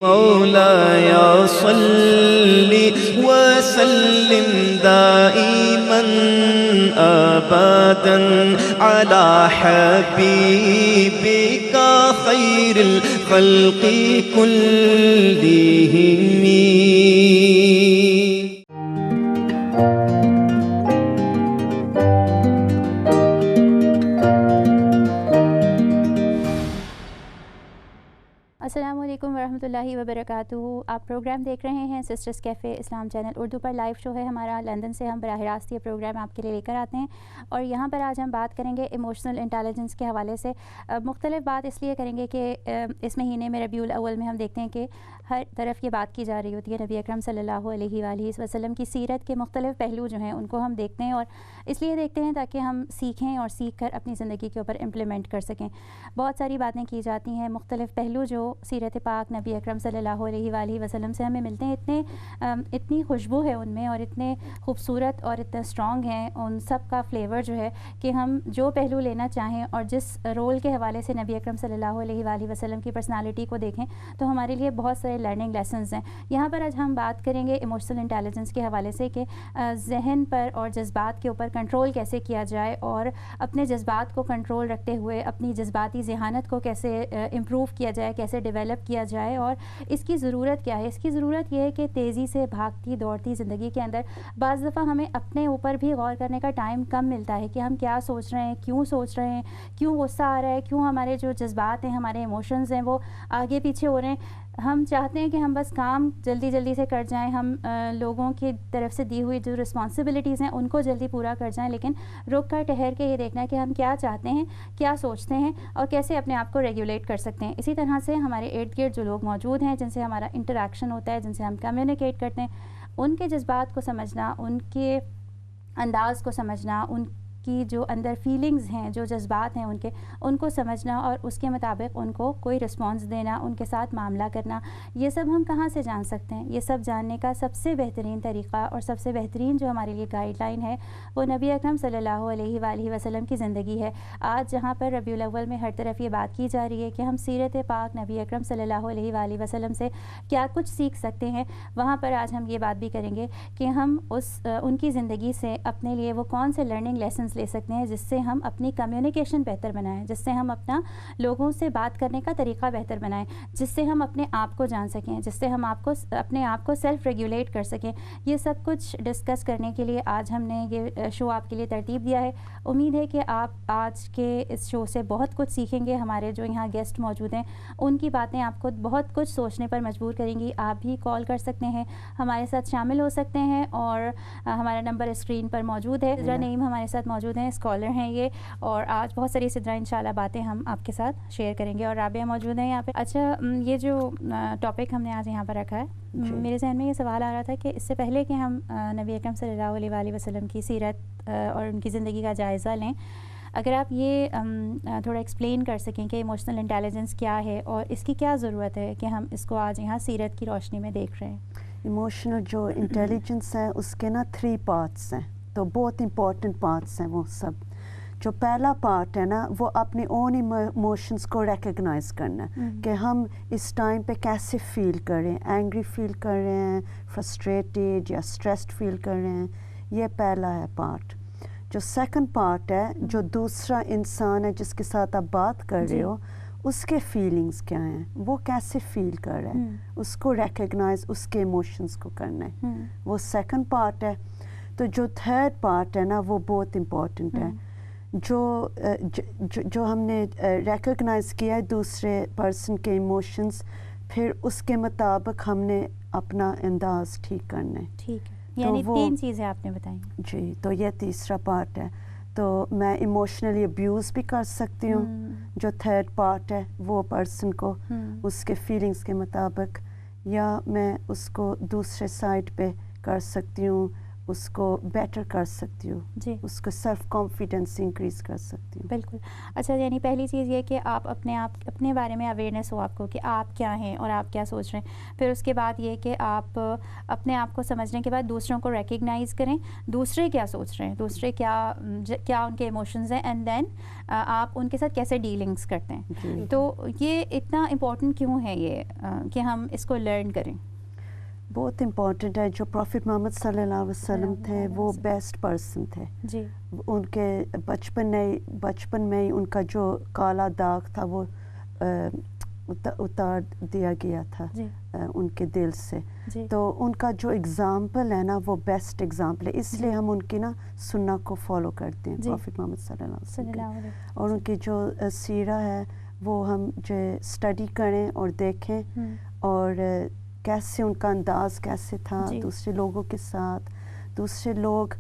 مولاي صل وسلم دائما ابدا على حبيبك خير الخلق كلهم. السلام علیکم ورحمۃ اللہ وبرکاتہ. آپ پروگرام دیکھ رہے ہیں سسٹرز کیفے اسلام چینل اردو پر. لائیو شو ہے ہمارا لندن سے. ہم براہ راست یہ پروگرام آپ کے لیے لے کر آتے ہیں اور یہاں پر آج ہم بات کریں گے ایموشنل انٹیلیجنس کے حوالے سے. مختلف بات اس لیے کریں گے کہ اس مہینے میں ربیع الاول میں ہم دیکھتے ہیں کہ ہر طرف یہ بات کی جا رہی ہوتی ہے نبی اکرم صلی اللہ علیہ وآلہ وسلم کی سیرت کے مختلف پہلو جو ہیں ان کو ہم دیکھتے ہیں اور اس لیے دیکھتے ہیں تاکہ ہم سیکھیں اور سیکھ کر اپنی زندگی کے اوپر امپلیمنٹ کر سکیں. بہت ساری باتیں کی جاتی ہیں, مختلف پہلو جو سیرت پاک نبی اکرم صلی اللہ علیہ وآلہ وسلم سے ہمیں ملتے ہیں. اتنی خوشبو ہے ان میں اور اتنے خوبصورت اور اتنے اسٹرانگ ہیں. ان سب کا فلیور جو ہے کہ ہم جو پہلو لینا چاہیں اور جس رول کے حوالے سے نبی اکرم صلی اللہ علیہ وآلہ وسلم کی پرسنالٹی کو دیکھیں تو ہمارے لیے بہت سارے لرننگ لیسنز ہیں. یہاں پر آج ہم بات کریں گے ایموشنل انٹیلیجنس کے حوالے سے کہ ذہن پر اور جذبات کے اوپر کنٹرول کیسے کیا جائے اور اپنے جذبات کو کنٹرول رکھتے ہوئے اپنی جذباتی ذہانت کو کیسے امپروو کیا جائے, کیسے ڈیولپ کیا جائے اور اس کی ضرورت کیا ہے. اس کی ضرورت یہ ہے کہ تیزی سے بھاگتی دوڑتی زندگی کے اندر بعض دفعہ ہمیں اپنے اوپر بھی غور کرنے کا ٹائم کم ملتا ہے کہ ہم کیا سوچ رہے ہیں, کیوں سوچ رہے ہیں, کیوں غصہ آ رہا ہے, کیوں ہمارے جو جذبات ہیں, ہمارے ایموشنز ہیں وہ آگے پیچھے ہو رہے ہیں. ہم چاہتے ہیں کہ ہم بس کام جلدی جلدی سے کر جائیں, ہم لوگوں کی طرف سے دی ہوئی جو رسپانسبلٹیز ہیں ان کو جلدی پورا کر جائیں, لیکن رک کر ٹھہر کے یہ دیکھنا ہے کہ ہم کیا چاہتے ہیں, کیا سوچتے ہیں اور کیسے اپنے آپ کو ریگولیٹ کر سکتے ہیں. اسی طرح سے ہمارے ارد گرد جو لوگ موجود ہیں جن سے ہمارا انٹریکشن ہوتا ہے, جن سے ہم کمیونیکیٹ کرتے ہیں, ان کے جذبات کو سمجھنا, ان کے انداز کو سمجھنا, ان کی جو اندر فیلنگز ہیں, جو جذبات ہیں ان کو سمجھنا اور اس کے مطابق ان کو کوئی رسپانس دینا, ان کے ساتھ معاملہ کرنا, یہ سب ہم کہاں سے جان سکتے ہیں؟ یہ سب جاننے کا سب سے بہترین طریقہ اور سب سے بہترین جو ہمارے لیے گائیڈ لائن ہے وہ نبی اکرم صلی اللہ علیہ وآلہ وسلم کی زندگی ہے. آج جہاں پر ربیع الاول میں ہر طرف یہ بات کی جا رہی ہے کہ ہم سیرت پاک نبی اکرم صلی اللہ علیہ وآلہ وسلم سے کیا کچھ سیکھ سکتے ہیں, وہاں پر آج ہم یہ بات بھی کریں گے کہ ہم ان کی زندگی سے اپنے لیے وہ کون سے لرننگ لیسنز لے سکتے ہیں جس سے ہم اپنی کمیونیکیشن بہتر بنائیں, جس سے ہم اپنا لوگوں سے بات کرنے کا طریقہ بہتر بنائیں, جس سے ہم اپنے آپ کو جان سکیں, جس سے ہم اپنے آپ کو سیلف ریگولیٹ کر سکیں. یہ سب کچھ ڈسکس کرنے کے لیے آج ہم نے یہ شو آپ کے لیے ترتیب دیا ہے. امید ہے کہ آپ آج کے اس شو سے بہت کچھ سیکھیں گے. ہمارے جو یہاں گیسٹ موجود ہیں ان کی باتیں آپ کو بہت کچھ سوچنے پر مجبور کریں گی. آپ بھی کال کر سکتے ہیں, ہمارے ساتھ شامل ہو سکتے ہیں اور ہمارا نمبر اسکرین پر موجود ہے. سدرا نعیم ہمارے ساتھ موجود ہیں, اسکالر ہیں یہ, اور آج بہت ساری سدرا انشاءاللہ باتیں ہم آپ کے ساتھ شیئر کریں گے. اور رابعہ موجود ہیں یہاں پہ. اچھا, یہ جو ٹاپک ہم نے آج یہاں پر رکھا ہے, میرے ذہن میں یہ سوال آ رہا تھا کہ اس سے پہلے کہ ہم نبی اکرم صلی اللہ علیہ وآلہ وسلم کی سیرت اور ان کی زندگی کا جائزہ لیں, اگر آپ یہ تھوڑا ایکسپلین کر سکیں کہ ایموشنل انٹیلیجنس کیا ہے اور اس کی کیا ضرورت ہے کہ ہم اس کو آج یہاں سیرت کی روشنی میں دیکھ رہے ہیں. ایموشنل جو انٹیلیجنس ہے اس کے نا 3 پارٹس ہیں, تو بہت امپورٹنٹ پارٹس ہیں وہ سب. جو پہلا پارٹ ہے نا وہ اپنے اون ایموشنس کو ریکگنائز کرنا ہے کہ ہم اس ٹائم پہ کیسے فیل کر رہے ہیں, اینگری فیل کر رہے ہیں, فرسٹریٹیڈ یا اسٹریسڈ فیل کر رہے ہیں. یہ پہلا ہے پارٹ. جو سیکنڈ پارٹ ہے, جو دوسرا انسان ہے جس کے ساتھ آپ بات کر رہے ہو, اس کے فیلنگز کیا ہیں, وہ کیسے فیل کر رہے ہیں, اس کو ریکگنائز, اس کے ایموشنس کو کرنا ہے. وہ سیکنڈ پارٹ ہے. تو جو تھرڈ پارٹ ہے نا وہ بہت امپورٹنٹ ہے. جو ہم نے ریکگنائز کیا ہے دوسرے پرسن کے ایموشنس, پھر اس کے مطابق ہم نے اپنا انداز ٹھیک کرنا ہے. ٹھیک ہے, یعنی 3 چیزیں آپ نے بتائیں. جی, تو یہ تیسرا پارٹ ہے. تو میں ایموشنلی ابیوز بھی کر سکتی ہوں. جو تھرڈ پارٹ ہے وہ پرسن کو اس کے فیلنگز کے مطابق, یا میں اس کو دوسرے سائڈ پہ کر سکتی ہوں, اس کو بیٹر کر سکتی ہوں, جی اس کو سیلف کانفیڈنس انکریز کر سکتی ہوں. بالکل. اچھا یعنی پہلی چیز یہ کہ آپ اپنے بارے میں اویئرنیس ہو آپ کو کہ آپ کیا ہیں اور آپ کیا سوچ رہے ہیں. پھر اس کے بعد یہ کہ آپ اپنے آپ کو سمجھنے کے بعد دوسروں کو ریکگنائز کریں, دوسرے کیا سوچ رہے ہیں, دوسرے کیا ان کے ایموشنز ہیں, اینڈ دین آپ ان کے ساتھ کیسے ڈیلنگس کرتے ہیں. تو یہ اتنا امپورٹنٹ کیوں ہے یہ کہ ہم اس کو لرن کریں؟ بہت امپورٹنٹ ہے. جو پروفٹ محمد صلی اللہ علیہ وسلم تھے وہ بیسٹ پرسن تھے. جی ان کے بچپن میں ہی ان کا جو کالا داغ تھا وہ اتار دیا گیا تھا ان کے دل سے. تو ان کا جو اگزامپل ہے نا وہ بیسٹ اگزامپل ہے, اس لیے ہم ان کی نا سنت کو فالو کرتے ہیں پروفٹ محمد صلی اللہ علیہ وسلم. اور ان کی جو سیرہ ہے وہ ہم جو اسٹڈی کریں اور دیکھیں, اور کیسے ان کا انداز کیسے تھا دوسرے لوگوں کے ساتھ. دوسرے لوگ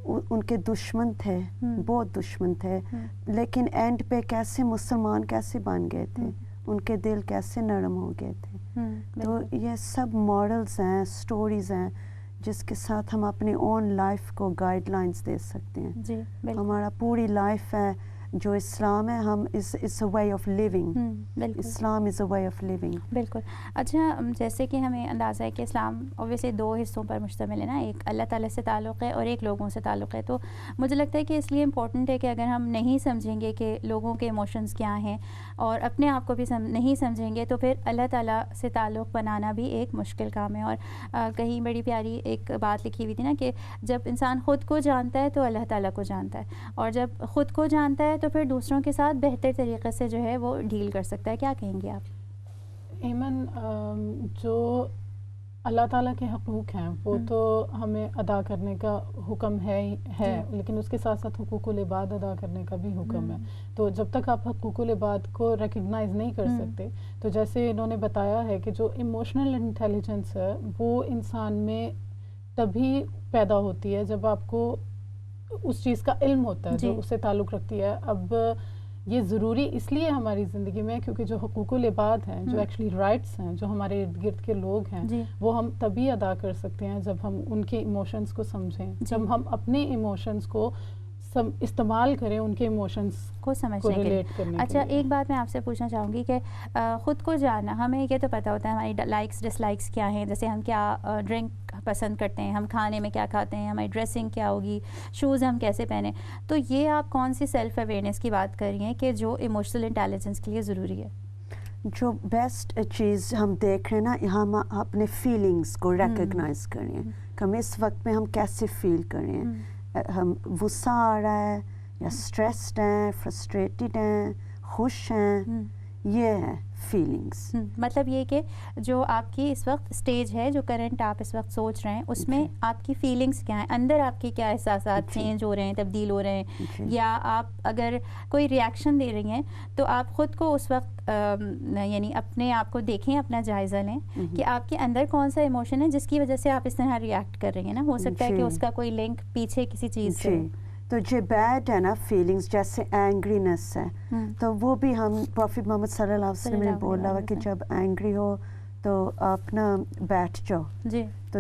ان کے دشمن تھے, بہت دشمن تھے, لیکن اینڈ پہ کیسے مسلمان کیسے بن گئے تھے, ان کے دل کیسے نرم ہو گئے تھے. تو یہ سب ماڈلز ہیں, سٹوریز ہیں جس کے ساتھ ہم اپنی اون لائف کو گائیڈ لائنز دے سکتے ہیں. ہمارا پوری لائف ہے جو اسلام ہے, ہم اس a way of living. Islam is a way of living. بالکل. اچھا جیسے کہ ہمیں اندازہ ہے کہ اسلام اوبیسلی 2 حصوں پر مشتمل ہے نا, ایک اللہ تعالیٰ سے تعلق ہے اور ایک لوگوں سے تعلق ہے. تو مجھے لگتا ہے کہ اس لیے امپورٹنٹ ہے کہ اگر ہم نہیں سمجھیں گے کہ لوگوں کے ایموشنز کیا ہیں اور اپنے آپ کو بھی نہیں سمجھیں گے تو پھر اللہ تعالیٰ سے تعلق بنانا بھی ایک مشکل کام ہے. اور کہیں بڑی پیاری ایک بات لکھی ہوئی تھی نا کہ جب انسان خود کو جانتا ہے تو اللہ تعالیٰ کو جانتا ہے, اور جب خود کو جانتا ہے تو پھر دوسروں کے ساتھ بہتر طریقے سے جو ہے وہ ڈیل کر سکتا ہے. کیا کہیں گے آپ؟ ایمن, جو اللہ تعالیٰ کے حقوق ہیں وہ تو ہمیں ادا کرنے کا حکم ہے, لیکن اس کے ساتھ ساتھ حقوق العباد ادا کرنے کا بھی حکم ہے. تو جب تک آپ حقوق العباد کو ریکگنائز نہیں کر سکتے, تو جیسے انہوں نے بتایا ہے کہ جو ایموشنل انٹیلیجنس ہے وہ انسان میں تبھی پیدا ہوتی ہے جب آپ کو اس چیز کا علم ہوتا ہے جو اس سے تعلق رکھتی ہے. اب یہ ضروری اس لیے ہماری زندگی میں کیونکہ جو حقوق العباد ہیں, جو ایکچولی رائٹس ہیں, جو ہمارے ارد گرد کے لوگ ہیں, وہ ہم تبھی ادا کر سکتے ہیں جب ہم ان کے ایموشنز کو سمجھیں, جب ہم اپنے ایموشنز کو استعمال کریں ان کے ایموشنز کو سمجھنے کے لیے. اچھا ایک بات میں آپ سے پوچھنا چاہوں گی کہ خود کو جاننا, ہمیں یہ تو پتہ ہوتا ہے ہماری لائکس ڈس لائکس کیا ہیں, جیسے ہم کیا ڈرنک پسند کرتے ہیں, ہم کھانے میں کیا کھاتے ہیں, ہماری ڈریسنگ کیا ہوگی, شوز ہم کیسے پہنیں. تو یہ آپ کون سی سیلف اویئرنیس کی بات کر رہی ہیں کہ جو ایموشنل انٹیلیجنس کے لیے ضروری ہے؟ جو بیسٹ چیز ہم دیکھ رہے ہیں نا, ہم اپنے فیلنگس کو ریکگنائز کریں کہ ہم اس وقت میں ہم کیسے فیل کریں, ہم غصہ آ رہا ہے یا اسٹریسڈ ہیں, فرسٹریٹڈ ہیں, خوش ہیں, یہ ہے فیلنگس. مطلب یہ کہ جو آپ کی اس وقت اسٹیج ہے, جو کرنٹ آپ اس وقت سوچ رہے ہیں, اس میں آپ کی فیلنگس کیا ہیں, اندر آپ کی کیا احساسات چینج ہو رہے ہیں, تبدیل ہو رہے ہیں, یا آپ اگر کوئی ریئیکشن دے رہی ہیں تو آپ خود کو اس وقت یعنی اپنے آپ کو دیکھیں, اپنا جائزہ لیں کہ آپ کے اندر کون سا ایموشن ہے جس کی وجہ سے آپ اس طرح ریئیکٹ کر رہی ہیں نا. ہو سکتا ہے کہ اس کا کوئی لنک پیچھے کسی چیز سے. تو جو بیڈ ہے نا فیلنگس, جیسے اینگرینس ہے, تو وہ بھی ہم پروفٹ محمد صلی اللہ علیہ وسلم نے بولا ہوا کہ جب اینگری ہو تو آپ نا بیٹھ جاؤ, تو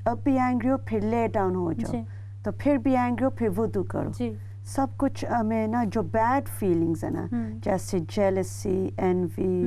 اب بھی اینگری ہو پھر لے ڈاؤن ہو جاؤ, تو پھر بھی اینگری ہو پھر وضو کرو. سب کچھ ہمیں نا جو بیڈ فیلنگز ہیں نا, جیسے جیلسی, انوی,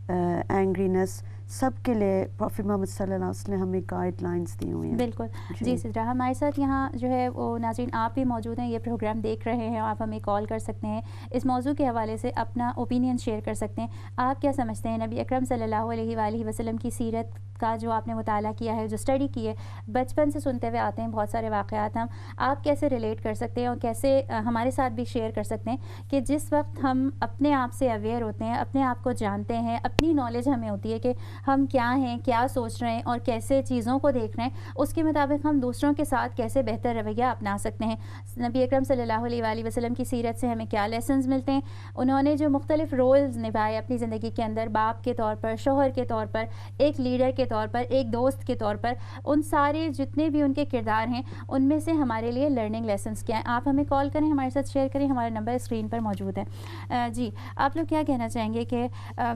اینگرینس, سب کے لیے پروفٹ محمد صلی اللہ علیہ وسلم نے ہمیں گائیڈ لائنس دی ہوئی ہیں. بالکل. جی سدرا, ہمارے ساتھ یہاں جو ہے وہ ناظرین آپ بھی موجود ہیں, یہ پروگرام دیکھ رہے ہیں, آپ ہمیں کال کر سکتے ہیں, اس موضوع کے حوالے سے اپنا اوپینین شیئر کر سکتے ہیں. آپ کیا سمجھتے ہیں نبی اکرم صلی اللہ علیہ وآلہ وسلم کی سیرت کا جو آپ نے مطالعہ کیا ہے, جو اسٹڈی کی ہے, بچپن سے سنتے ہوئے آتے ہیں بہت سارے واقعات, ہم آپ کیسے ریلیٹ کر سکتے ہیں اور کیسے ہمارے ساتھ بھی شیئر کر سکتے ہیں کہ جس وقت ہم اپنے آپ سے اویئر ہوتے ہیں, اپنے آپ کو جانتے ہیں, اپنی نالج ہمیں ہوتی ہے کہ ہم کیا ہیں, کیا سوچ رہے ہیں اور کیسے چیزوں کو دیکھ رہے ہیں, اس کے مطابق ہم دوسروں کے ساتھ کیسے بہتر رویہ اپنا سکتے ہیں. نبی اکرم صلی اللہ علیہ وآلہ وسلم کی سیرت سے ہمیں کیا لیسنز ملتے ہیں, انہوں نے جو مختلف رولز نبھائے اپنی زندگی کے اندر, باپ کے طور پر, شوہر کے طور پر, ایک لیڈر کے طور پر, ایک دوست کے طور پر, ان سارے جتنے بھی ان کے کردار ہیں ان میں سے ہمارے لیے لرننگ لیسنز کیا ہیں. آپ ہمیں کال کریں, ہمارے ساتھ شیئر کریں, ہمارا نمبر اسکرین پر موجود ہے. جی آپ لوگ کیا کہنا چاہیں گے کہ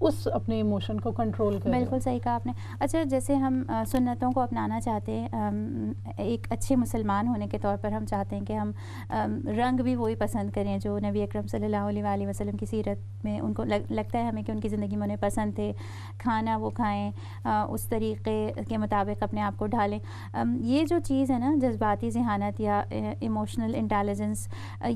اس اپنے ایموشن کو کنٹرول کرے. بالکل صحیح کہا آپ نے. اچھا جیسے ہم سنتوں کو اپنانا چاہتے ہیں, ایک اچھے مسلمان ہونے کے طور پر ہم چاہتے ہیں کہ ہم رنگ بھی وہی پسند کریں جو نبی اکرم صلی اللہ علیہ وآلہ وسلم کی سیرت میں ان کو لگتا ہے ہمیں کہ ان کی زندگی میں انہیں پسند تھے, کھانا وہ کھائیں, اس طریقے کے مطابق اپنے آپ کو ڈھالیں. یہ جو چیز ہے نا جذباتی ذہانت یا ایموشنل انٹیلیجنس,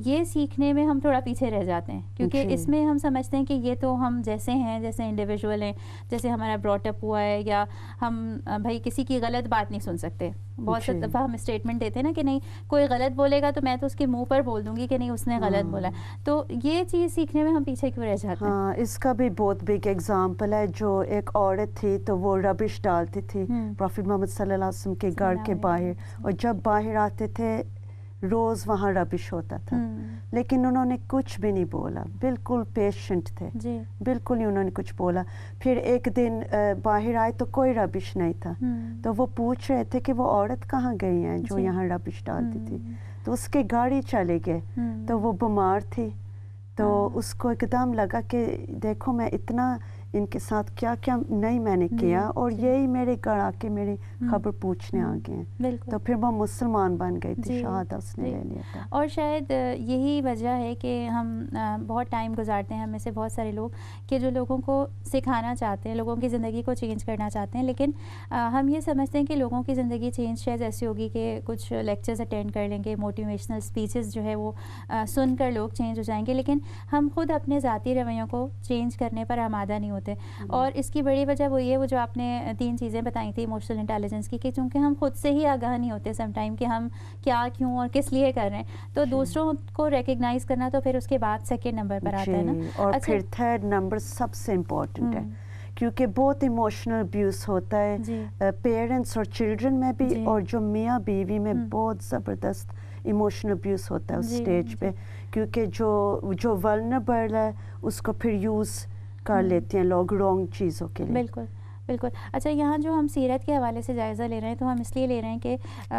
یہ سیکھنے میں ہم تھوڑا پیچھے رہ جاتے ہیں کیونکہ اس میں ہم سمجھتے ہیں کہ یہ تو ہم جیسے ہیں, جیسے انڈیویژول ہیں, جیسے ہمارا براٹ اپ ہوا ہے, یا ہم بھائی کسی کی غلط بات نہیں سن سکتے. بہت سی دفعہ ہم اسٹیٹمنٹ دیتے ہیں نا کہ نہیں کوئی غلط بولے گا تو میں تو اس کے منہ پر بول دوں گی کہ نہیں اس نے غلط بولا. تو یہ چیز سیکھنے میں ہم پیچھے کیوں رہ جاتے ہیں؟ ہاں, اس کا بھی بہت بگ ایگزامپل ہے. جو ایک عورت تھی تو وہ ربش ڈالتی تھی پروفیٹ محمد صلی اللہ علیہ وسلم کے گھر کے باہر, اور جب باہر آتے تھے روز وہاں ربش ہوتا تھا, لیکن انہوں نے کچھ بھی نہیں بولا, بالکل پیشنٹ تھے, بالکل نہیں انہوں نے کچھ بولا. پھر ایک دن باہر آئے تو کوئی ربش نہیں تھا, تو وہ پوچھ رہے تھے کہ وہ عورت کہاں گئی ہیں جو یہاں ربش ڈالتی تھی. تو اس کے گاڑی چلے گئے, تو وہ بیمار تھی, تو اس کو ایک دم لگا کہ دیکھو میں اتنا ان کے ساتھ کیا کیا نہیں میں نے کیا, اور یہی میرے گھر آ کے میری خبر پوچھنے آ گئے ہیں. تو پھر وہ مسلمان بن گئی تھی, شہادت اس نے لے لیا تھا. اور شاید یہی وجہ ہے کہ ہم بہت ٹائم گزارتے ہیں, ہم میں سے بہت سارے لوگ کہ جو لوگوں کو سکھانا چاہتے ہیں, لوگوں کی زندگی کو چینج کرنا چاہتے ہیں, لیکن ہم یہ سمجھتے ہیں کہ لوگوں کی زندگی چینج شاید ایسی ہوگی کہ کچھ لیکچرز اٹینڈ کر لیں گے, موٹیویشنل اسپیچز جو ہے وہ سن کر لوگ چینج ہو جائیں گے, لیکن ہم خود اپنے ذاتی رویوں کو چینج کرنے پر آمادہ نہیں ہوتے. اور اس کی بڑی وجہ وہ یہ, وہ جو آپ نے 3 چیزیں بتائی تھی ایموشنل انٹیلیجنس کی, کہ چونکہ ہم خود سے ہی آگاہ نہیں ہوتے سم ٹائم کہ ہم کیا کیوں اور کس لیے کر رہے ہیں, تو دوسروں کو ریکگنائز کرنا تو پھر اس کے بعد سیکنڈ نمبر پر آتا ہے نا. اور پھر تھرڈ نمبر سب سے امپورٹنٹ ہے, کیونکہ بہت ایموشنل ابیوز ہوتا ہے پیرنٹس اور چلڈرن میں بھی, اور جو میاں بیوی میں بہت زبردست ایموشنل ابیوز ہوتا ہے اس سٹیج پہ, کیونکہ جو ولنریبل ہے اس کو پھر یوز کر لیتے ہیں لوگ رانگ چیزوں کے لیے. بالکل بالکل. اچھا یہاں جو ہم سیرت کے حوالے سے جائزہ لے رہے ہیں تو ہم اس لیے لے رہے ہیں کہ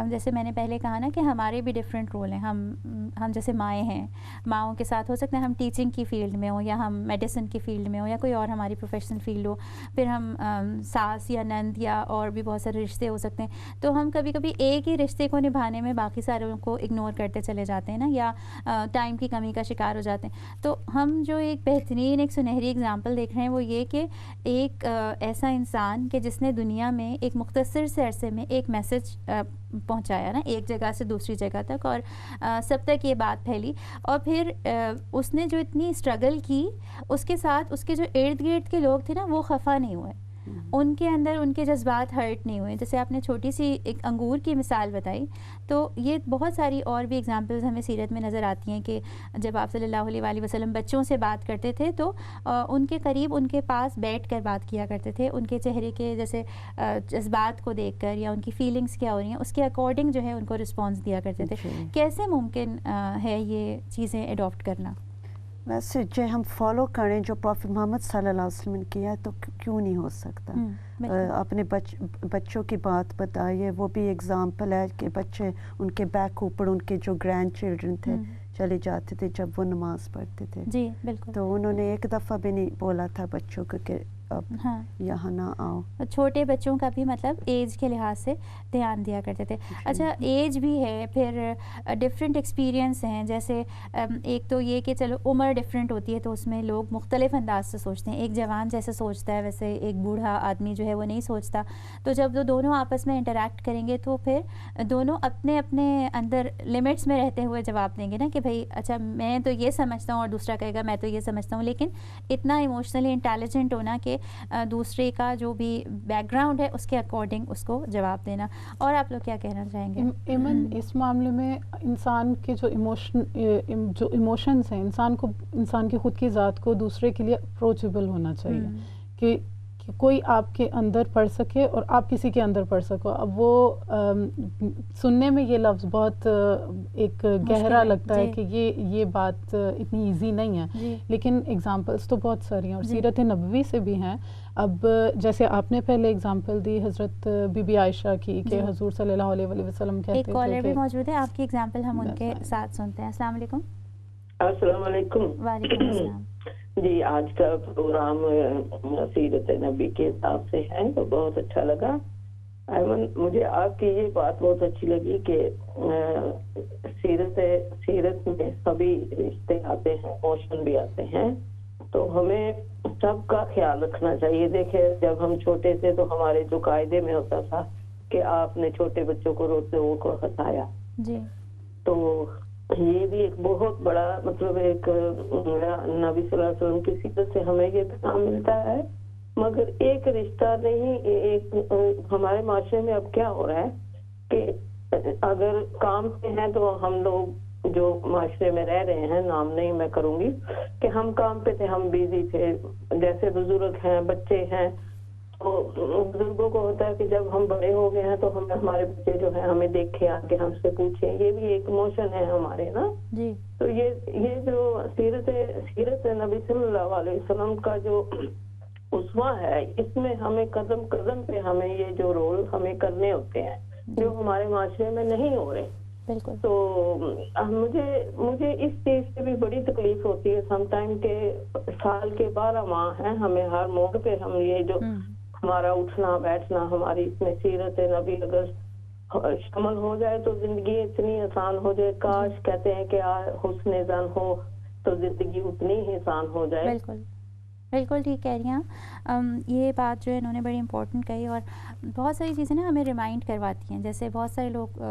جیسے میں نے پہلے کہا نا کہ ہمارے بھی ڈفرینٹ رول ہیں. ہم جیسے مائیں ہیں, ماؤں کے ساتھ ہو سکتا ہے ہم ٹیچنگ کی فیلڈ میں ہوں, یا ہم میڈیسن کی فیلڈ میں ہوں, یا کوئی اور ہماری پروفیشنل فیلڈ ہو. پھر ہم ساس یا نند یا اور بھی بہت سارے رشتے ہو سکتے ہیں. تو ہم کبھی کبھی ایک ہی رشتے کو نبھانے میں باقی ساروں کو اگنور کرتے چلے جاتے ہیں نا, یا ٹائم کی کمی کا شکار ہو جاتے ہیں. تو ہم جو ایک بہترین ایک سنہری اگزامپل دیکھ رہے ہیں وہ یہ کہ ایک ایسا انسان کہ جس نے دنیا میں ایک مختصر سے عرصے میں ایک میسج پہنچایا نا, ایک جگہ سے دوسری جگہ تک, اور سب تک یہ بات پھیلی, اور پھر اس نے جو اتنی اسٹرگل کی اس کے ساتھ اس کے جو ارد گرد کے لوگ تھے نا وہ خفا نہیں ہوئے, ان کے اندر ان کے جذبات ہرٹ نہیں ہوئے. جیسے آپ نے چھوٹی سی ایک انگور کی مثال بتائی, تو یہ بہت ساری اور بھی اگزامپلز ہمیں سیرت میں نظر آتی ہیں کہ جب آپ صلی اللہ علیہ وآلہ وسلم بچوں سے بات کرتے تھے تو ان کے قریب ان کے پاس بیٹھ کر بات کیا کرتے تھے, ان کے چہرے کے جیسے جذبات کو دیکھ کر یا ان کی فیلنگس کیا ہو رہی ہیں اس کے اکارڈنگ جو ہے ان کو رسپانس دیا کرتے تھے. کیسے ممکن ہے یہ چیزیں اڈاپٹ کرنا؟ ویسے جو ہم فالو کریں جو پروفیٹ محمد صلی اللہ علیہ وسلم نے کیا ہے تو کیوں نہیں ہو سکتا. اپنے بچوں کی بات بتائیے, وہ بھی ایگزامپل ہے کہ بچے ان کے بیک اوپر ان کے جو گرینڈ چلڈرن تھے چلے جاتے تھے جب وہ نماز پڑھتے تھے. جی بالکل. تو انہوں نے ایک دفعہ بھی نہیں بولا تھا بچوں کو کہ اب یہاں نہ آؤ. چھوٹے بچوں کا بھی مطلب ایج کے لحاظ سے دھیان دیا کرتے تھے. اچھا ایج بھی ہے, پھر ڈفرینٹ ایکسپیرینس ہیں, جیسے ایک تو یہ کہ چلو عمر ڈفرینٹ ہوتی ہے تو اس میں لوگ مختلف انداز سے سوچتے ہیں. ایک جوان جیسے سوچتا ہے ویسے ایک بوڑھا آدمی جو ہے وہ نہیں سوچتا. تو جب وہ دونوں آپس میں انٹریکٹ کریں گے تو پھر دونوں اپنے اپنے اندر لمٹس میں رہتے ہوئے جواب دیں گے نا کہ بھائی اچھا میں تو یہ سمجھتا ہوں, اور دوسرا کہے گا میں تو یہ سمجھتا ہوں. لیکن اتنا ایموشنلی انٹیلیجنٹ ہونا کہ دوسرے کا جو بھی بیک گراؤنڈ ہے اس کے اکارڈنگ اس کو جواب دینا. اور آپ لوگ کیا کہنا چاہیں گے؟ ایمن اس معاملے میں انسان کے جو ایموشنز ہیں, انسان کی خود کی ذات کو دوسرے کے لیے اپروچیبل ہونا چاہیے, کہ کوئی آپ کے اندر پڑھ سکے اور آپ کسی کے اندر پڑھ سکو. اب وہ سننے میں یہ لفظ بہت ایک گہرا لگتا ہے کہ یہ بات اتنی ایزی نہیں ہے, لیکن ایگزامپلس تو بہت ساری ہیں اور سیرت نبوی سے بھی ہیں. اب جیسے آپ نے پہلے ایگزامپل دی حضرت بی بی عائشہ کی کہ حضور صلی اللہ علیہ وسلم کہتے تھے. ایک کالر بھی موجود ہے, آپ کی ایگزامپل ہم ان کے ساتھ سنتے ہیں. السلام علیکم. السلام علیکم. وعلیکم السلام. جی آج کا پروگرام سیرت نبی کے حساب سے ہے تو بہت اچھا لگا. ایمن مجھے آپ کی یہ بات بہت اچھی لگی کہ سیرت میں سبھی رشتے آتے ہیں، ایموشن بھی آتے ہیں، تو ہمیں سب کا خیال رکھنا چاہیے. دیکھیں جب ہم چھوٹے تھے تو ہمارے جو قاعدے میں ہوتا تھا کہ آپ نے چھوٹے بچوں کو روتے ہوئے کو ہنسایا، جی تو یہ بھی ایک بہت بڑا مطلب ایک نبی صلی اللہ علیہ وسلم کی سیرت سے ہمیں یہ پیغام ملتا ہے. مگر ایک رشتہ نہیں، ایک ہمارے معاشرے میں اب کیا ہو رہا ہے کہ اگر کام سے ہیں تو ہم لوگ جو معاشرے میں رہ رہے ہیں، نام نہیں میں کروں گی، کہ ہم کام پہ تھے، ہم بیزی تھے، جیسے بزرگ ہیں، بچے ہیں، تو بزرگوں کو ہوتا ہے کہ جب ہم بڑے ہو گئے ہیں تو ہمیں ہمارے بچے جو ہیں ہمیں دیکھے آ کے ہم سے پوچھیں، یہ بھی ایک ایموشن ہے ہمارے نا. جی تو یہ جو سیرت نبی صلی اللہ علیہ وسلم کا جو اسوہ ہے، اس میں ہمیں قدم قدم پہ ہمیں یہ جو رول ہمیں کرنے ہوتے ہیں جو ہمارے معاشرے میں نہیں ہو رہے. بالکل. تو مجھے اس چیز سے بھی بڑی تکلیف ہوتی ہے سم ٹائم کہ سال کے 12 ماہ ہیں، ہمیں ہر موڑ پہ ہم یہ جو ہمارا اٹھنا بیٹھنا ہماری اس میں سیرت نبی اگر شامل ہو جائے تو زندگی اتنی آسان ہو جائے. کاش کہتے ہیں کہ حسن زن ہو تو زندگی اتنی ہی آسان ہو جائے. بالکل بالکل ٹھیک کہہ رہی ہیں. یہ بات جو ہے انہوں نے بڑی امپورٹنٹ کہی، اور بہت ساری چیزیں نا ہمیں ریمائنڈ کرواتی ہیں. جیسے بہت سارے لوگ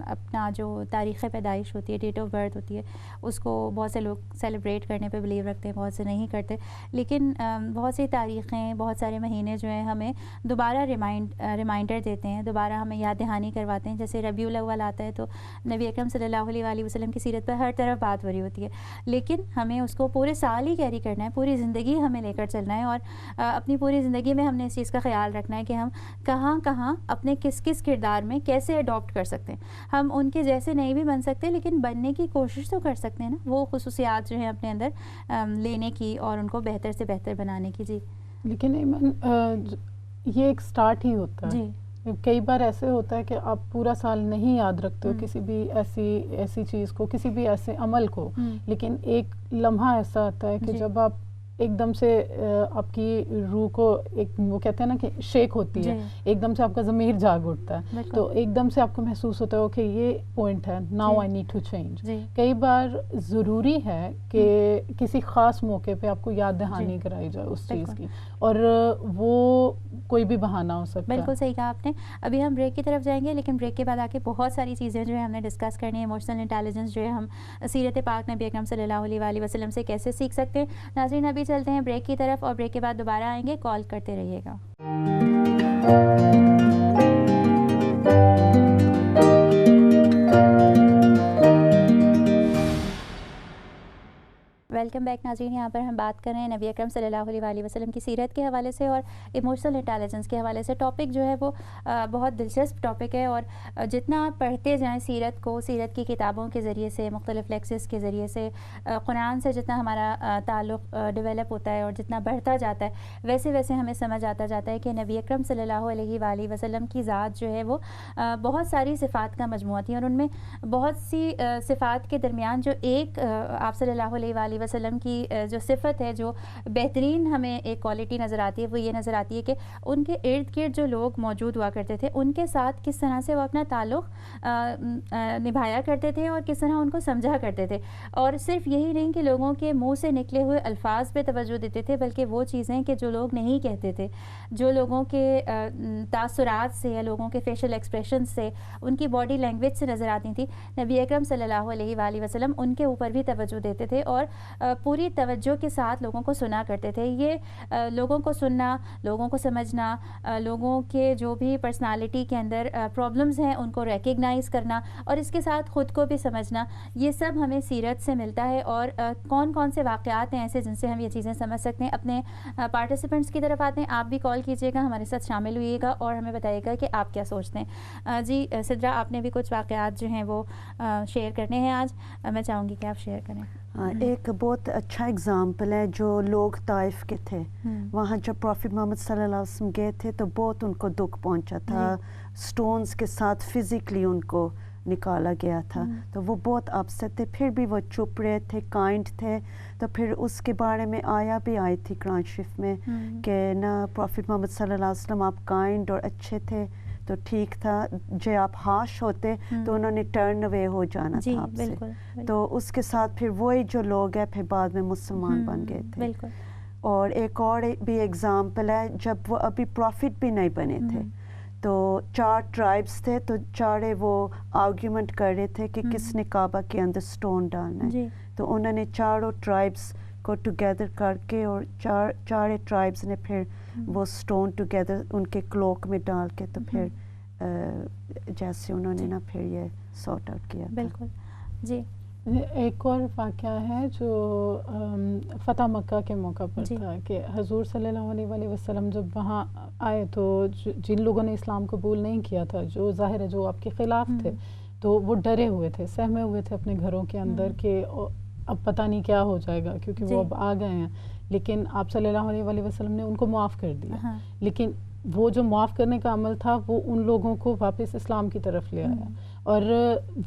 اپنا جو تاریخ پیدائش ہوتی ہے، ڈیٹ آف برتھ ہوتی ہے، اس کو بہت سے لوگ سیلیبریٹ کرنے پہ بلیو رکھتے ہیں، بہت سے نہیں کرتے. لیکن بہت سی تاریخیں، بہت سارے مہینے جو ہیں ہمیں دوبارہ ریمائنڈر دیتے ہیں، دوبارہ ہمیں یاد دہانی کرواتے ہیں. جیسے ربیع الاول آتا ہے تو نبی اکرم صلی اللہ علیہ وسلم کی سیرت پر ہر طرف بات ہو رہی ہوتی ہے، لیکن ہمیں اس کو پورے سال ہی کیری کرنا ہے، پوری زندگی ہمیں لے کر چلنا ہے، اور اپنی پوری زندگی میں ہم نے اس چیز کا خیال رکھنا ہے کہ ہم کہاں کہاں اپنے کس کس کردار میں کیسے اڈاپٹ کر سکتے ہیں. ہم ان کے جیسے نہیں بھی بن سکتے لیکن بننے کی کوشش تو کر سکتے ہیں نا، وہ خصوصیات جو ہیں اپنے اندر لینے کی اور ان کو بہتر سے بہتر بنانے کی. جی لیکن یہ ایک سٹارٹ ہی ہوتا ہے. جی کئی بار ایسے ہوتا ہے کہ آپ پورا سال نہیں یاد رکھتے ہو کسی بھی ایسی چیز کو، کسی بھی ایسے عمل کو، لیکن ایک لمحہ ایسا آتا ہے کہ جب آپ ایک دم سے آپ کی روح کو ایک وہ کہتے ہیں نا کہ شیک ہوتی ہے، ایک دم سے آپ کا ضمیر جاگ اٹھتا ہے، تو ایک دم سے آپ کو محسوس ہوتا ہے کہ یہ پوائنٹ ہے، now I need to change. کئی بار ضروری ہے کہ کسی خاص موقع پہ آپ کو یاد دہانی کرائی جائے اس چیز کی، اور وہ کوئی بھی بہانہ ہو سکتا ہے. بالکل صحیح کہا آپ نے. ابھی ہم بریک کی طرف جائیں گے، لیکن بریک کے بعد آ کے بہت ساری چیزیں جو ہے ہم نے ڈسکس کرنی ہے. ایموشنل انٹیلیجنس جو ہے ہم سیرت پاک نبی اکرم صلی اللہ علیہ وسلم سے کیسے سیکھ سکتے ہیں. ناظرین ابھی چلتے ہیں بریک کی طرف، اور بریک کے بعد دوبارہ آئیں گے. کال کرتے رہیے گا. ویلکم بیک ناظرین. یہاں پر ہم بات کر رہے ہیں نبی اکرم صلی اللہ علیہ وسلم کی سیرت کے حوالے سے اور ایموشنل انٹیلیجنس کے حوالے سے. ٹاپک جو ہے وہ بہت دلچسپ ٹاپک ہے، اور جتنا آپ پڑھتے جائیں سیرت کو، سیرت کی کتابوں کے ذریعے سے، مختلف لیکچرز کے ذریعے سے، قرآن سے جتنا ہمارا تعلق ڈیولپ ہوتا ہے اور جتنا بڑھتا جاتا ہے، ویسے ویسے ہمیں سمجھ آتا جاتا ہے کہ نبی اکرم صلی اللہ علیہ وسلم کی ذات جو ہے وہ بہت ساری صفات کا مجموعہ تھی، اور ان میں بہت سی صفات کے درمیان جو ایک آپ صلی اللہ علیہ وسلم کی جو صفت ہے، جو بہترین ہمیں ایک کوالٹی نظر آتی ہے، وہ یہ نظر آتی ہے کہ ان کے ارد گرد جو لوگ موجود ہوا کرتے تھے ان کے ساتھ کس طرح سے وہ اپنا تعلق نبھایا کرتے تھے اور کس طرح ان کو سمجھا کرتے تھے. اور صرف یہی نہیں کہ لوگوں کے منہ سے نکلے ہوئے الفاظ پہ توجہ دیتے تھے، بلکہ وہ چیزیں کہ جو لوگ نہیں کہتے تھے، جو لوگوں کے تاثرات سے یا لوگوں کے فیشل ایکسپریشن سے، ان کی باڈی لینگویج سے نظر آتی تھی، نبی اکرم صلی اللہ علیہ وسلم ان کے اوپر بھی توجہ دیتے تھے اور پوری توجہ کے ساتھ لوگوں کو سنا کرتے تھے. یہ لوگوں کو سننا، لوگوں کو سمجھنا، لوگوں کے جو بھی پرسنالٹی کے اندر پرابلمز ہیں ان کو ریکگنائز کرنا، اور اس کے ساتھ خود کو بھی سمجھنا، یہ سب ہمیں سیرت سے ملتا ہے. اور کون کون سے واقعات ہیں ایسے جن سے ہم یہ چیزیں سمجھ سکتے ہیں. اپنے پارٹیسپینٹس کی طرف آتے ہیں. آپ بھی کال کیجیے گا، ہمارے ساتھ شامل ہوئیے گا اور ہمیں بتائیے گا کہ آپ کیا سوچتے ہیں. جی سدرا، آپ نے بھی کچھ واقعات جو ہیں وہ شیئر کرنے ہیں آج. میں چاہوں گی کہ آپ شیئر کریں. ایک بہت اچھا اگزامپل ہے، جو لوگ طائف کے تھے، وہاں جب پروفٹ محمد صلی اللہ علیہ وسلم گئے تھے تو بہت ان کو دکھ پہنچا تھا. سٹونز کے ساتھ فزیکلی ان کو نکالا گیا تھا. تو وہ بہت اپسٹ تھے, پھر بھی وہ چپ رہے تھے, کائنڈ تھے. تو پھر اس کے بارے میں آیا بھی آئی تھی قرآن شریف میں کہ نا پروفٹ محمد صلی اللہ علیہ وسلم آپ کائنڈ اور اچھے تھے تو ٹھیک تھا, جو آپ ہارش ہوتے تو انہوں نے ٹرن اوے ہو جانا تھا آپ سے. تو اس کے ساتھ پھر وہی جو لوگ ہیں پھر بعد میں مسلمان بن گئے تھے. اور ایک اور بھی ایگزامپل ہے, جب وہ ابھی پروفٹ بھی نہیں بنے تھے تو 4 ٹرائبس تھے, تو چارے وہ آرگیومنٹ کر رہے تھے کہ کس نے کعبہ کے اندر سٹون ڈالنا ہے. تو انہوں نے چاروں ٹرائبس کو ٹوگیدر کر کے اور چارے ٹرائبس نے پھر وہ سٹون ٹوگیدر ان کے کلوک میں ڈال کے تو پھر جیسے انہوں نے نا پھر یہ سارٹ آؤٹ کیا. بالکل جی. ایک اور واقعہ ہے جو فتح مکہ کے موقع پر تھا کہ حضور صلی اللہ علیہ وآلہ وسلم جب وہاں آئے تو جن لوگوں نے اسلام قبول نہیں کیا تھا, جو ظاہر ہے جو آپ کے خلاف تھے, تو وہ ڈرے ہوئے تھے, سہمے ہوئے تھے اپنے گھروں کے اندر کہ اب پتہ نہیں کیا ہو جائے گا, کیونکہ وہ اب آ گئے ہیں. لیکن آپ صلی اللہ علیہ وآلہ وسلم نے ان کو معاف کر دیا. لیکن وہ جو معاف کرنے کا عمل تھا وہ ان لوگوں کو واپس اسلام کی طرف لے آیا. اور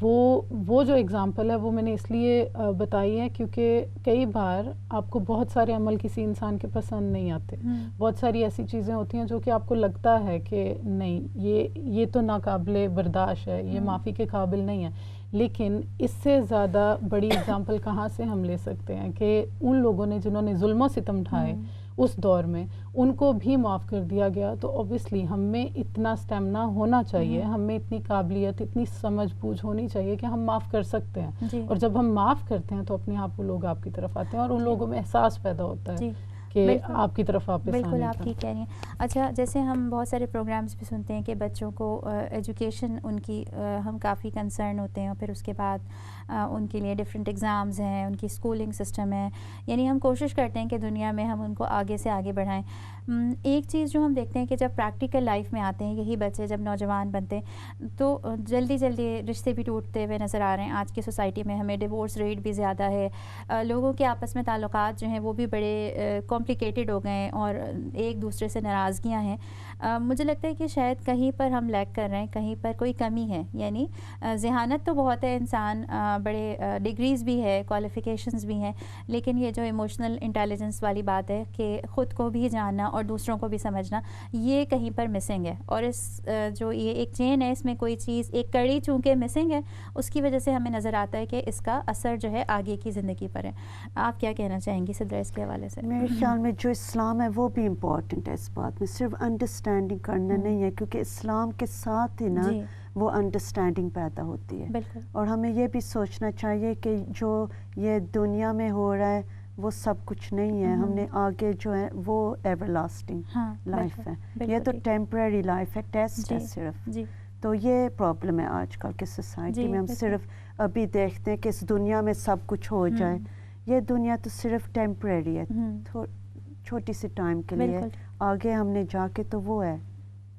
وہ جو اگزامپل ہے وہ میں نے اس لیے بتائی ہے کیونکہ کئی بار آپ کو بہت سارے عمل کسی انسان کے پسند نہیں آتے. بہت ساری ایسی چیزیں ہوتی ہیں جو کہ آپ کو لگتا ہے کہ نہیں یہ تو ناقابل برداشت ہے, یہ معافی کے قابل نہیں ہے. لیکن اس سے زیادہ بڑی اگزامپل کہاں سے ہم لے سکتے ہیں کہ ان لوگوں نے جنہوں نے ظلم و ستم ڈھائے اس دور میں, ان کو بھی معاف کر دیا گیا. تو اوبیسلی ہم میں اتنا اسٹیمنا ہونا چاہیے, ہم میں اتنی قابلیت, اتنی سمجھ بوجھ ہونی چاہیے کہ ہم معاف کر سکتے ہیں. اور جب ہم معاف کرتے ہیں تو اپنے آپ وہ لوگ آپ کی طرف آتے ہیں اور ان لوگوں میں احساس پیدا ہوتا ہے کہ آپ کی طرف واپس آنے کا. بالکل آپ ٹھیک کہہ رہی ہیں. اچھا, جیسے ہم بہت سارے پروگرامز بھی سنتے ہیں کہ بچوں کو ایجوکیشن ان کی ہم کافی کنسرن ہوتے ہیں, اور پھر اس کے بعد ان کے لیے ڈفرینٹ ایگزامز ہیں, ان کی اسکولنگ سسٹم ہے, یعنی ہم کوشش کرتے ہیں کہ دنیا میں ہم ان کو آگے سے آگے بڑھائیں. ایک چیز جو ہم دیکھتے ہیں کہ جب پریکٹیکل لائف میں آتے ہیں یہی بچے, جب نوجوان بنتے ہیں تو جلدی رشتے بھی ٹوٹتے ہوئے نظر آ رہے ہیں. آج کی سوسائٹی میں ہمیں ڈیورس ریٹ بھی زیادہ ہے, لوگوں کے آپس میں تعلقات جو ہیں وہ بھی بڑے کمپلیکیٹڈ ہو گئے ہیں اور ایک دوسرے سے ناراضگیاں ہیں. مجھے لگتا ہے کہ شاید کہیں پر ہم لیک کر رہے ہیں, کہیں پر کوئی کمی ہے. یعنی ذہانت تو بہت ہے, انسان بڑے ڈگریز بھی ہے, کوالیفیکیشنز بھی ہیں, لیکن یہ جو ایموشنل انٹیلیجنس والی بات ہے کہ خود کو بھی جاننا اور دوسروں کو بھی سمجھنا, یہ کہیں پر مسنگ ہے. اور اس جو یہ ایک چین ہے, اس میں کوئی چیز, ایک کڑی چونکہ مسنگ ہے, اس کی وجہ سے ہمیں نظر آتا ہے کہ اس کا اثر جو ہے آگے کی زندگی پر ہے. آپ کیا کہنا چاہیں گی صدرہ اس کے حوالے سے؟ میرے خیال میں جو اسلام ہے وہ بھی امپورٹنٹ ہے اس بات میں, صرف انڈرسٹینڈنگ کرنا نہیں ہے, کیونکہ اسلام کے ساتھ ہی نا وہ انڈرسٹینڈنگ پیدا ہوتی ہے. اور ہمیں یہ بھی سوچنا چاہیے کہ جو یہ دنیا میں ہو رہا ہے وہ سب کچھ نہیں ہے, ہم نے آگے جو ہے وہ ایور لاسٹنگ لائف ہے, یہ تو ٹیمپرری لائف ہے, ٹیسٹ ہے صرف. تو یہ پرابلم ہے آج کل کے سوسائٹی میں, ہم صرف ابھی دیکھتے ہیں کہ اس دنیا میں سب کچھ ہو جائے. یہ دنیا تو صرف ٹیمپرری ہے, چھوٹی سی ٹائم کے لیے, آگے ہم نے جا کے تو وہ ہے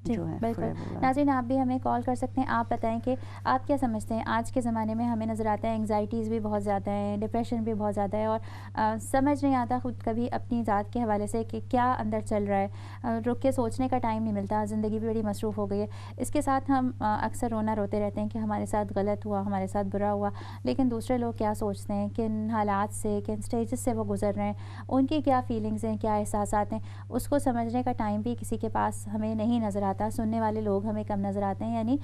جو ہے. بالکل. ناظرین, آپ بھی ہمیں کال کر سکتے ہیں. آپ بتائیں کہ آپ کیا سمجھتے ہیں آج کے زمانے میں ہمیں نظر آتا ہے انگزائٹیز بھی بہت زیادہ ہیں, ڈپریشن بھی بہت زیادہ ہے, اور سمجھ نہیں آتا خود کبھی اپنی ذات کے حوالے سے کہ کیا اندر چل رہا ہے, رک کے سوچنے کا ٹائم نہیں ملتا, زندگی بھی بڑی مصروف ہو گئی ہے. اس کے ساتھ ہم اکثر روتے رہتے ہیں کہ ہمارے ساتھ غلط ہوا, ہمارے ساتھ برا ہوا, لیکن دوسرے لوگ کیا سوچتے ہیں, کن حالات سے, کن سٹیجز سے وہ گزر رہے ہیں, ان کی کیا فیلنگز ہیں, کیا احساسات ہیں, اس کو سمجھنے کا ٹائم بھی کسی کے پاس ہمیں نہیں نظر آتا. سننے والے لوگ ہمیں کم نظر آتے ہیں. یعنی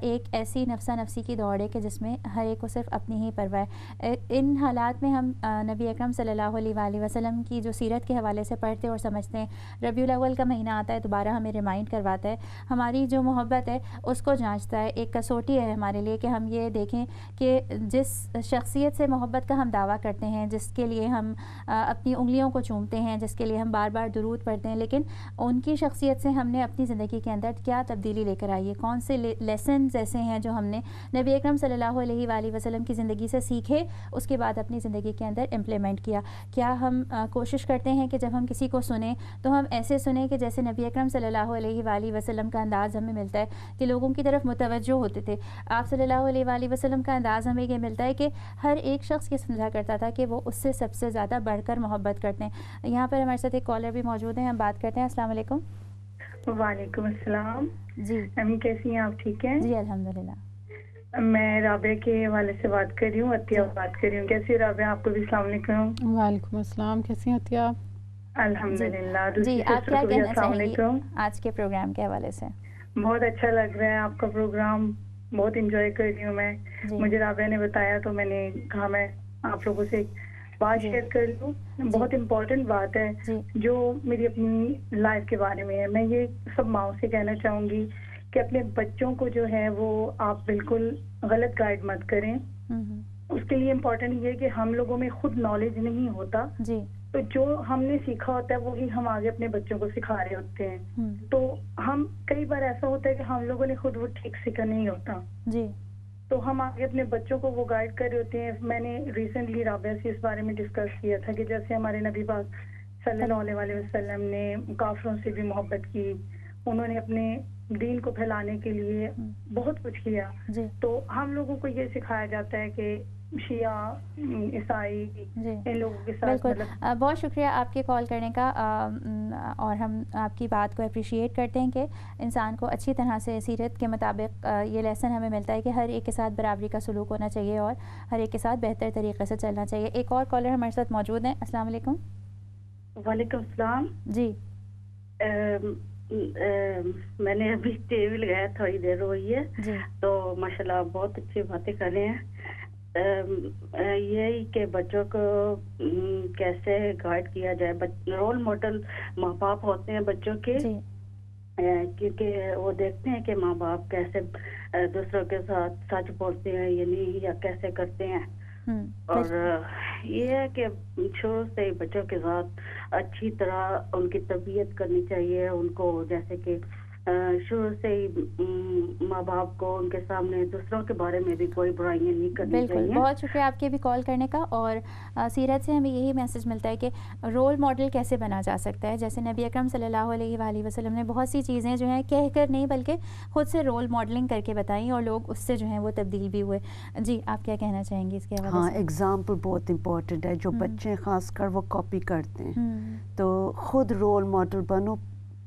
ایک ایسی نفسا نفسی کی دوڑ ہے کہ جس میں ہر ایک کو صرف اپنی ہی پرواہ ہے. ان حالات میں ہم نبی اکرم صلی اللہ علیہ وآلہ وسلم کی جو سیرت کے حوالے سے پڑھتے اور سمجھتے ہیں, ربیع الاول کا مہینہ آتا ہے, دوبارہ ہمیں ریمائنڈ کرواتا ہے, ہماری جو محبت ہے اس کو جانچتا ہے. ایک کسوٹی ہے ہمارے لیے کہ ہم یہ دیکھیں کہ جس شخصیت سے محبت کا ہم دعویٰ کرتے ہیں, جس کے لیے ہم اپنی انگلیوں کو چومتے ہیں, جس کے لیے ہم بار بار درود پڑھتے ہیں, لیکن ان کی شخصیت سے ہم نے اپنی زندگی کے اندر کیا تبدیلی لے کر آئی ہے, کون سے لیسنز ایسے ہیں جو ہم نے نبی اکرم صلی اللہ علیہ وآلہ وسلم کی زندگی سے سیکھے, اس کے بعد اپنی زندگی کے اندر امپلیمنٹ کیا. کیا ہم کوشش کرتے ہیں کہ جب ہم کسی کو سنیں تو ہم ایسے سنیں کہ جیسے نبی اکرم صلی اللہ علیہ وآلہ وسلم کا انداز ہمیں ملتا ہے کہ لوگوں کی طرف متوجہ ہوتے تھے. آپ صلی اللہ علیہ وآلہ وسلم کا انداز ہمیں یہ ملتا ہے کہ ہر ایک شخص یہ سمجھا کرتا تھا کہ وہ اس سے سب سے زیادہ بڑھ کر محبت کرتے ہیں. یہاں پر ہمارے ساتھ ایک کالر بھی موجود ہیں, ہم بات کرتے ہیں. السلام علیکم. وعلیکم السلام. جی امی کیسی ہیں آپ, ٹھیک ہیں؟ جی الحمدللہ. میں رابعہ کے والد سے بات کر رہی ہوں, عطیہ بات کر رہی ہوں. کیسی رابعہ؟ آپ کو بھی السلام علیکم. وعلیکم السلام, کیسی ہیں عطیہ آپ؟ الحمدللہ. جی, آپ کیا کہنا السلام چاہیں علیکم. گی آج کے پروگرام کے حوالے سے؟ بہت اچھا لگ رہا ہے آپ کا پروگرام, بہت انجوائے کر رہی ہوں میں. مجھے رابعہ نے بتایا تو میں نے کہا میں آپ لوگوں سے بات شیئر کر لوں. بہت امپورٹنٹ بات ہے جو میری اپنی لائف کے بارے میں ہے. میں یہ سب ماؤں سے کہنا چاہوں گی کہ اپنے بچوں کو جو ہے وہ آپ بالکل غلط گائیڈ مت کریں. اس کے لیے امپورٹنٹ یہ ہے کہ ہم لوگوں میں خود نالج نہیں ہوتا, تو جو ہم نے سیکھا ہوتا ہے وہی ہم آگے اپنے بچوں کو سکھا رہے ہوتے ہیں. تو ہم کئی بار ایسا ہوتا ہے کہ ہم لوگوں نے خود وہ ٹھیک سیکھا نہیں ہوتا, تو ہم آگے اپنے بچوں کو وہ گائیڈ کر رہے ہوتے ہیں. میں نے ریسنٹلی رابعہ سے اس بارے میں ڈسکس کیا تھا کہ جیسے ہمارے نبی پاک صلی اللہ علیہ وسلم نے کافروں سے بھی محبت کی, انہوں نے اپنے دین کو پھیلانے کے لیے بہت کچھ کیا. تو ہم لوگوں کو یہ سکھایا جاتا ہے کہ شیعہ, عیسائی, ان لوگوں کے ساتھ. بالکل, بہت شکریہ آپ کے کال کرنے کا, اور ہم آپ کی بات کو اپریشیٹ کرتے ہیں کہ انسان کو اچھی طرح سے سیرت کے مطابق یہ لیسن ہمیں ملتا ہے کہ ہر ایک کے ساتھ برابری کا سلوک ہونا چاہیے اور ہر ایک کے ساتھ بہتر طریقے سے چلنا چاہیے. ایک اور کالر ہمارے ساتھ موجود ہیں. السلام علیکم. وعلیکم السلام. جی, میں نے ابھی ٹی وی لگایا, تھوڑی دیر ہوئی ہے, تو ماشاءاللہ بہت اچھی باتیں کر رہے ہیں. یہی کہ بچوں کو کیسے گائیڈ کیا جائے. رول ماڈل ماں باپ ہوتے ہیں بچوں کے, کیونکہ وہ دیکھتے ہیں کہ ماں باپ کیسے دوسروں کے ساتھ سچ بولتے ہیں یا کیسے کرتے ہیں. اور یہ ہے کہ شروع سے بچوں کے ساتھ اچھی طرح ان کی تربیت کرنی چاہیے. ان کو جیسے کہ شروع سے ہی ماں باپ کو ان کے سامنے دوسروں کے بارے میں بھی کوئی برائیاں نہیں کرنی چاہیے. بالکل, بہت شکریہ آپ کے بھی کال کرنے کا. اور سیرت سے ہمیں یہی میسج ملتا ہے کہ رول ماڈل کیسے بنا جا سکتا ہے. جیسے نبی اکرم صلی اللہ علیہ وآلہ وسلم نے بہت سی چیزیں جو ہیں کہہ کر نہیں بلکہ خود سے رول ماڈلنگ کر کے بتائیں, اور لوگ اس سے جو ہیں وہ تبدیل بھی ہوئے. جی, آپ کیا کہنا چاہیں گے اس کے حوالے سے؟ ہاں, ایگزامپل بہت امپورٹنٹ ہے. جو بچے خاص کر وہ کاپی کرتے ہیں, تو خود رول ماڈل بنو,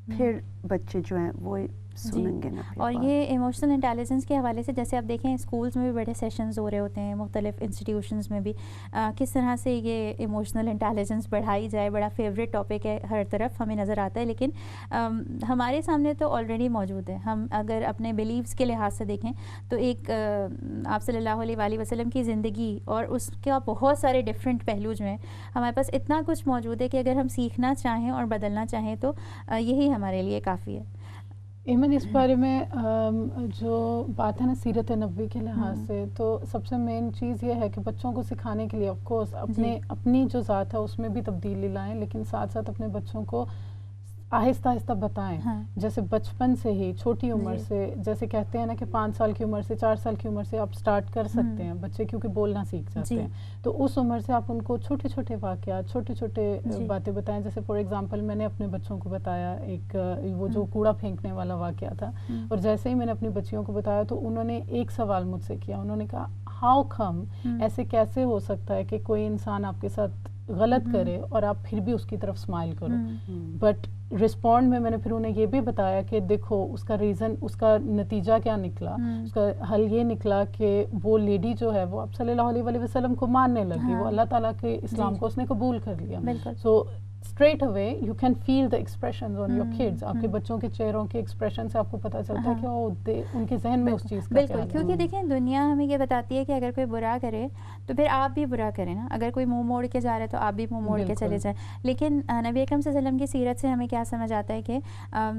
پھر بچے جو ہیں وہ سنیں گے نا. اور یہ ایموشنل انٹیلیجنس کے حوالے سے جیسے آپ دیکھیں اسکولز میں بھی بڑے سیشنز ہو رہے ہوتے ہیں, مختلف انسٹیٹیوشنز میں بھی کس طرح سے یہ ایموشنل انٹیلیجنس بڑھائی جائے. بڑا فیوریٹ ٹاپک ہے, ہر طرف ہمیں نظر آتا ہے, لیکن ہمارے سامنے تو آلریڈی موجود ہے. ہم اگر اپنے بلیفس کے لحاظ سے دیکھیں تو ایک آپ صلی اللہ علیہ وآلہ وسلم کی زندگی اور اس کا بہت سارے ڈفرینٹ پہلو جو ہیں ہمارے پاس اتنا کچھ موجود ہے کہ اگر ہم سیکھنا چاہیں اور بدلنا چاہیں تو یہی ہمارے لیے کافی ہے. ایمن, اس بارے میں جو بات ہے نا سیرت نبوی کے لحاظ سے, تو سب سے مین چیز یہ ہے کہ بچوں کو سکھانے کے لیے آف کورس اپنی جو ذات ہے اس میں بھی تبدیلی لائیں, لیکن ساتھ ساتھ اپنے بچوں کو آہستہ آہستہ بتائیں. جیسے بچپن سے ہی, چھوٹی عمر سے, جیسے کہتے ہیں نا کہ 5 سال کی عمر سے, 4 سال کی عمر سے آپ سٹارٹ کر سکتے ہیں بچے, کیونکہ بولنا سیکھ جاتے ہیں. تو اس عمر سے آپ ان کو چھوٹے چھوٹے واقعات, چھوٹے چھوٹے باتیں بتائیں. جیسے فار ایگزامپل میں نے اپنے بچوں کو بتایا ایک وہ جو کوڑا پھینکنے والا واقعہ تھا, اور جیسے ہی میں نے اپنی بچیوں کو بتایا تو انہوں نے ایک سوال مجھ سے کیا. انہوں نے کہا ہاؤ کم, ایسے کیسے ہو سکتا ہے کہ کوئی انسان آپ کے ساتھ غلط کرے اور آپ پھر بھی اس کی طرف اسمائل کرو. بٹ رسپونڈ میں نے پھر انہیں یہ بھی بتایا کہ دیکھو اس کا ریزن, اس کا نتیجہ کیا نکلا. اس کا حل یہ نکلا کہ وہ لیڈی جو ہے وہ آپ صلی اللہ علیہ وسلم کو ماننے لگی, وہ اللہ تعالیٰ کے اسلام کو اس نے قبول کر لیا. So straight away you can feel the expressions on your kids. آپ کے بچوں کے چہروں کے ایکسپریشن سے آپ کو پتہ چلتا ہے کہ ان کے ذہن میں اس چیز کا بالکل, کیونکہ دیکھیں دنیا ہمیں یہ بتاتی ہے کہ اگر کوئی برا کرے تو پھر آپ بھی برا کریں نا. اگر کوئی منہ موڑ کے جا رہا ہے تو آپ بھی منہ موڑ کے چلے جائیں. لیکن نبی اکرم صلی اللہ علیہ وسلم کی سیرت سے ہمیں کیا سمجھ آتا ہے کہ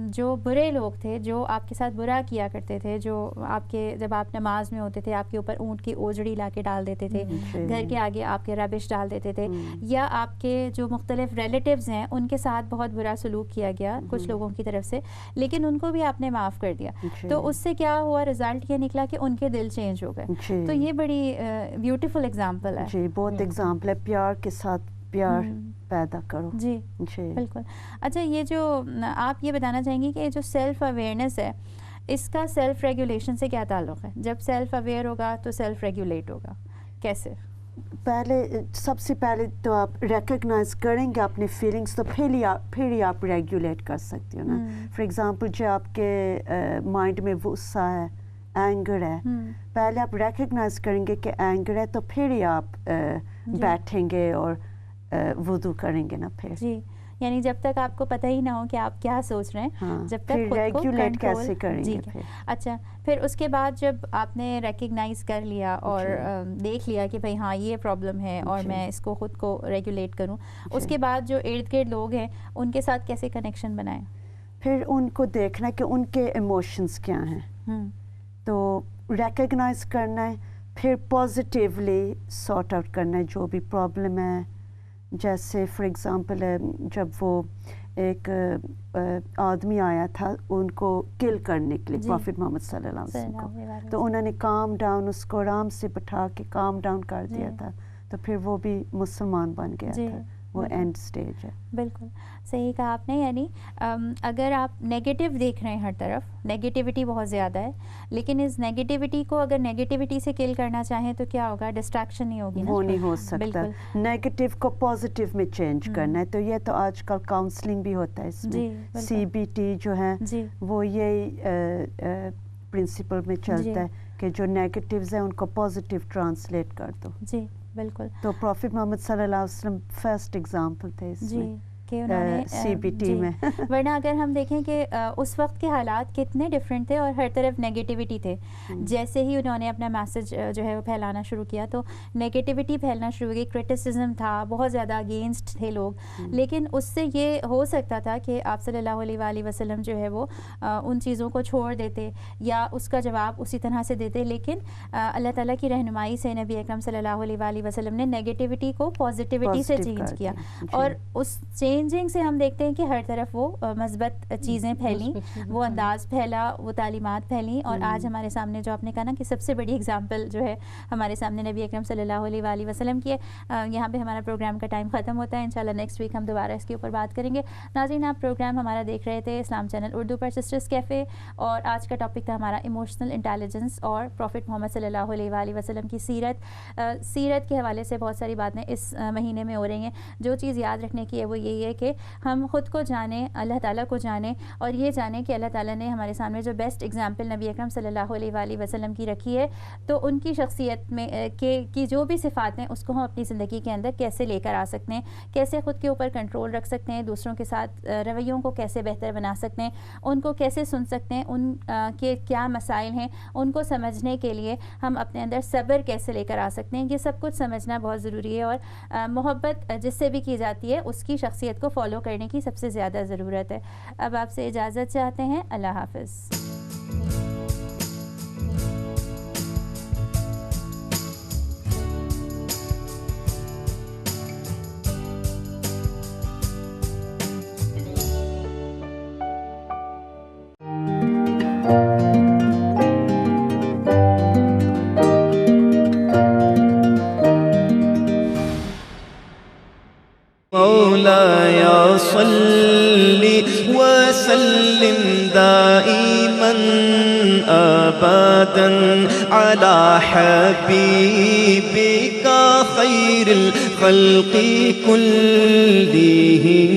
جو برے لوگ تھے, جو آپ کے ساتھ برا کیا کرتے تھے, جو آپ کے جب آپ نماز میں ہوتے تھے آپ کے اوپر اونٹ کی اوجڑی لا کے ڈال دیتے تھے, گھر کے آگے آپ کے ربش ڈال دیتے تھے, یا آپ کے جو مختلف ریلیٹیوز ہیں ان کے ساتھ بہت برا سلوک کیا گیا کچھ لوگوں کی طرف سے, لیکن ان کو بھی آپ نے معاف کر دیا, تو اس سے کیا ہوا, رزلٹ یہ نکلا کہ ان کے دل چینج ہو گئے. تو یہ بڑی بیوٹیفل ایگزامپل ہے. جی, بہت ایگزامپل ہے. پیار کے ساتھ پیار پیدا کرو. جی بالکل. اچھا, یہ جو آپ یہ بتانا چاہیں گی کہ جو سیلف اویئرنیس ہے اس کا سیلف ریگولیشن سے کیا تعلق ہے؟ جب سیلف اویئر ہوگا تو سیلف ریگولیٹ ہوگا, کیسے؟ پہلے سب سے پہلے تو آپ ریکگنائز کریں گے اپنی فیلنگس, تو پھر ہی آپ ریگولیٹ کر سکتے ہو نا. فار ایگزامپل جو آپ کے مائنڈ میں غصہ ہے, اینگر ہے. پہلے آپ ریکگنائز کریں گے کہ اینگر ہے تو پھر ہی آپ بیٹھیں گے اور وضو کریں گے نا پھر. جی یعنی جب تک آپ کو پتہ ہی نہ ہو کہ آپ کیا سوچ رہے ہیں جب تک خود کو ریگولیٹ کیسے کریں گے پھر. اچھا پھر اس کے بعد جب آپ نے ریکگنائز کر لیا اور دیکھ لیا کہ بھئی ہاں یہ پرابلم ہے اور میں اس کو خود کو ریگولیٹ کروں, اس کے بعد جو ارد گرد لوگ ہیں ان کے ساتھ کیسے کنیکشن بنائیں؟ پھر ان کو دیکھنا کہ ان کے ایموشنز کیا ہیں, تو ریکگنائز کرنا ہے, پھر پازیٹیولی سارٹ آؤٹ کرنا ہے جو بھی پرابلم ہے. جیسے فار ایگزامپل جب وہ ایک آدمی آیا تھا ان کو کل کرنے کے لیے پروفٹ محمد صلی اللہ علیہ وسلم کو, تو انہوں نے کام ڈاؤن اس کو آرام سے بٹھا کے کام ڈاؤن کر دیا تھا, تو پھر وہ بھی مسلمان بن گیا تھا. وہ اینڈ سٹیج ہے. بالکل صحیح کہا آپ نے. یعنی اگر آپ نیگیٹو دیکھ رہے ہیں, ہر طرف نیگیٹیوٹی بہت زیادہ ہے, لیکن اس نیگیٹیوٹی کو اگر نیگیٹیوٹی سے کل کرنا چاہیں تو کیا ہوگا؟ ڈسٹریکشن نہیں ہوگی نا, وہ نہیں ہو سکتا. نیگیٹیو کو پازیٹیو میں چینج کرنا ہے. تو یہ تو آج کل کاؤنسلنگ بھی ہوتا ہے اس میں, سی بی ٹی جو ہے وہ یہی پرنسپل میں چلتا ہے کہ جو نیگیٹیوز ہیں ان کو پازیٹیو ٹرانسلیٹ کر دو. جی بالکل. تو پروفٹ محمد صلی اللہ علیہ وسلم فرسٹ ایگزامپل تھے اس میں کہ انہوں نے سی بی ٹی میں. ورنہ اگر ہم دیکھیں کہ اس وقت کے حالات کتنے ڈفرینٹ تھے اور ہر طرف نیگیٹیوٹی تھے. جیسے ہی انہوں نے اپنا میسج جو ہے وہ پھیلانا شروع کیا تو نیگیٹیوٹی پھیلنا شروع ہوئی, کرٹیسزم تھا, بہت زیادہ اگینسٹ تھے لوگ. لیکن اس سے یہ ہو سکتا تھا کہ آپ صلی اللہ علیہ وآلہ وسلم جو ہے وہ ان چیزوں کو چھوڑ دیتے یا اس کا جواب اسی طرح سے دیتے. لیکن اللہ تعالیٰ کی رہنمائی سے نبی اکرم صلی اللہ علیہ وآلہ وسلم نے نیگیٹیوٹی کو پازیٹیوٹی سے چینج کیا, اور اس چینجنگ سے ہم دیکھتے ہیں کہ ہر طرف وہ مثبت چیزیں پھیلیں, وہ انداز پھیلا, وہ تعلیمات پھیلیں. اور آج ہمارے سامنے جو آپ نے کہا نا کہ سب سے بڑی اگزامپل جو ہے ہمارے سامنے نبی اکرم صلی اللہ علیہ وآلہ وسلم کی ہے. یہاں پہ ہمارا پروگرام کا ٹائم ختم ہوتا ہے. انشاءاللہ نیکسٹ ویک ہم دوبارہ اس کے اوپر بات کریں گے. ناظرین آپ پروگرام ہمارا دیکھ رہے تھے اسلام چینل اردو پر سسٹرز کیفے, اور آج کا ٹاپک تھا ہمارا ایموشنل انٹیلیجنس اور پروفٹ محمد صلی اللہ علیہ وآلہ وسلم کی سیرت کے حوالے سے بہت ساری باتیں اس مہینے میں ہو رہی ہیں. جو چیز یاد رکھنے کی ہے وہ یہی ہے کہ ہم خود کو جانیں, اللہ تعالیٰ کو جانیں, اور یہ جانیں کہ اللہ تعالیٰ نے ہمارے سامنے جو بیسٹ اگزامپل نبی اکرم صلی اللہ علیہ وآلہ وسلم کی رکھی ہے, تو ان کی شخصیت میں کی جو بھی صفات ہیں اس کو ہم اپنی زندگی کے اندر کیسے لے کر آ سکتے ہیں, کیسے خود کے اوپر کنٹرول رکھ سکتے ہیں, دوسروں کے ساتھ رویوں کو کیسے بہتر بنا سکتے ہیں, ان کو کیسے سن سکتے ہیں, ان کے کیا مسائل ہیں, ان کو سمجھنے کے لیے ہم اپنے اندر صبر کیسے لے کر آ سکتے ہیں. یہ سب کچھ سمجھنا بہت ضروری ہے, اور محبت جس سے بھی کی جاتی ہے اس کی شخصیت کو فالو کرنے کی سب سے زیادہ ضرورت ہے. اب آپ سے اجازت چاہتے ہیں. اللہ حافظ. مولاي صل وسلم دائما أبدا على حبيبك خير الخلق كلهم.